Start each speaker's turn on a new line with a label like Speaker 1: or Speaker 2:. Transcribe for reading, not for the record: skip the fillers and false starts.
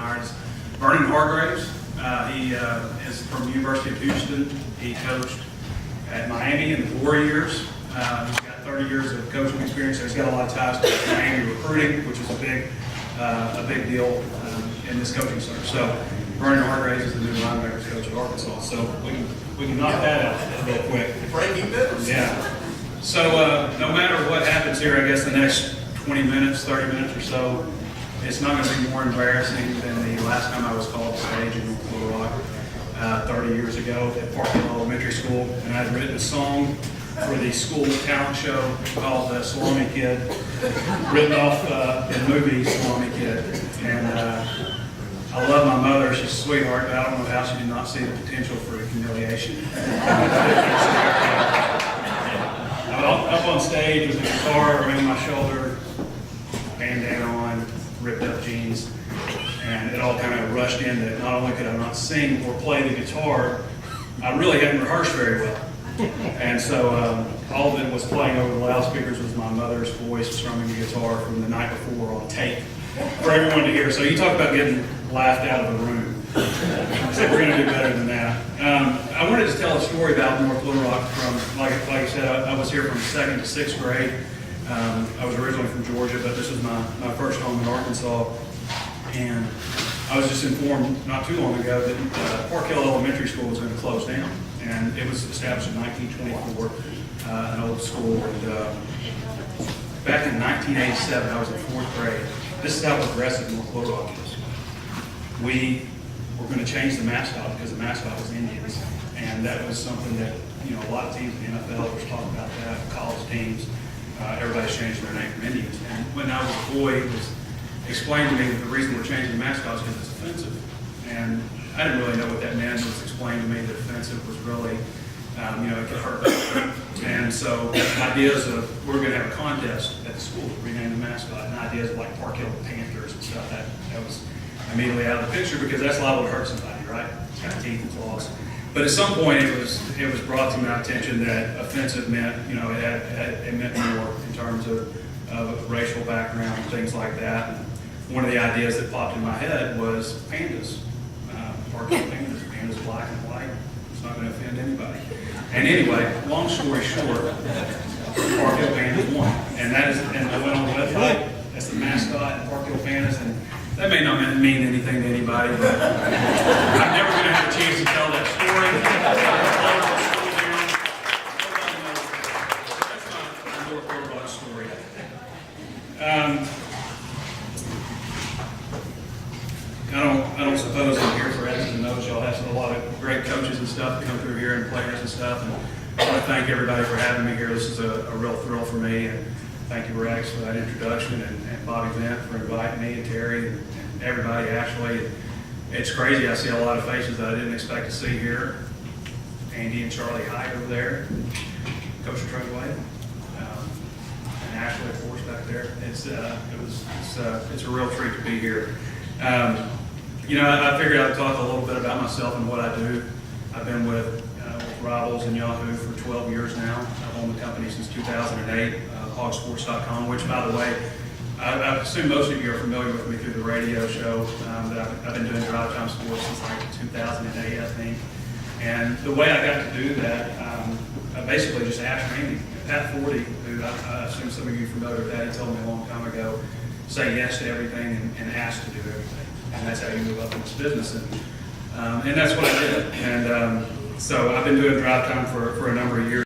Speaker 1: retired is Vernon Hargraves. He is from the University of Houston. He coached at Miami in the Glory years. He's got 30 years of coaching experience, so he's got a lot of ties to Miami recruiting, which is a big deal in this coaching search. So Vernon Hargraves is the new linebackers coach at Arkansas. So we can knock that out real quick.
Speaker 2: Breaking news.
Speaker 1: Yeah. So no matter what happens here, I guess the next 20 minutes, 30 minutes or so, it's not going to be more embarrassing than the last time I was called to stage in Little Rock 30 years ago at Park Hill Elementary School, and I'd written a song for the school talent show called Salami Kid, written off in the movie Salami Kid. And I love my mother, she's a sweetheart, but I don't know how she did not see the potential for humiliation. I'm up on stage with a guitar around my shoulder, bandana on, ripped up jeans, and it all kind of rushed in that not only could I not sing or play the guitar, I really hadn't rehearsed very well. And so all that was playing over the loudspeakers was my mother's voice strumming the guitar from the night before on tape for everyone to hear. So you talk about getting laughed out of the room. So we're going to do better than that. I wanted to tell a story about North Little Rock from, like I said, I was here from 2nd to 6th grade. I was originally from Georgia, but this was my first home in Arkansas. And I was just informed not too long ago that Park Hill Elementary School was going to close down. And it was established in 1924, an old school. And back in 1987, I was in 4th grade. This is how progressive North Little Rock is. We were going to change the mascot because the mascot was Indians. And that was something that, a lot of teams in the NFL were talking about that, college teams. Everybody's changing their name from Indians. And when I was a boy, it was explained to me that the reason we're changing the mascot is because it's offensive. And I didn't really know what that meant. It was explained to me that offensive was really, it could hurt. And so ideas of, we're going to have a contest at the school to rename the mascot, and ideas of like Park Hill Panthers and stuff, that was immediately out of the picture because that's liable to hurt somebody, right? It's got teeth and claws. But at some point it was brought to my attention that offensive meant, it meant more in terms of racial background and things like that. And one of the ideas that popped in my head was pandas. Park Hill Pandas. Pandas black and white. It's not going to offend anybody. And anyway, long story short, Park Hill Pandas won. And I went on the website, that's the mascot, Park Hill Pandas, and that may not mean anything to anybody, but I'm never going to have a chance to tell that story. That's my North Little Rock story. I don't suppose I'm here for X's and O's. Y'all have a lot of great coaches and stuff that come through here and players and stuff. And I want to thank everybody for having me here. This is a real thrill for me. And thank you, Rex, for that introduction, and Bobby Vent for inviting me, and Terry, and everybody, actually. It's crazy. I see a lot of faces that I didn't expect to see here. Andy and Charlie Hyde over there, Coach Trey, and Ashley, of course, back there. It's a real treat to be here. I figured I'd talk a little bit about myself and what I do. I've been with Rivals and Yahoo for 12 years now. I've owned the company since 2008, hogsports.com, which, by the way, I assume most of you are familiar with me through the radio show that I've been doing Drive Time Sports since like 2008, I think. And the way I got to do that, I basically just asked Randy. Pat Forty, who I assume some of you are familiar with that, he told me a long time ago, say yes to everything and ask to do everything. And that's how you move up in this business. And that's what I did. And so I've been doing Drive Time for a number of years.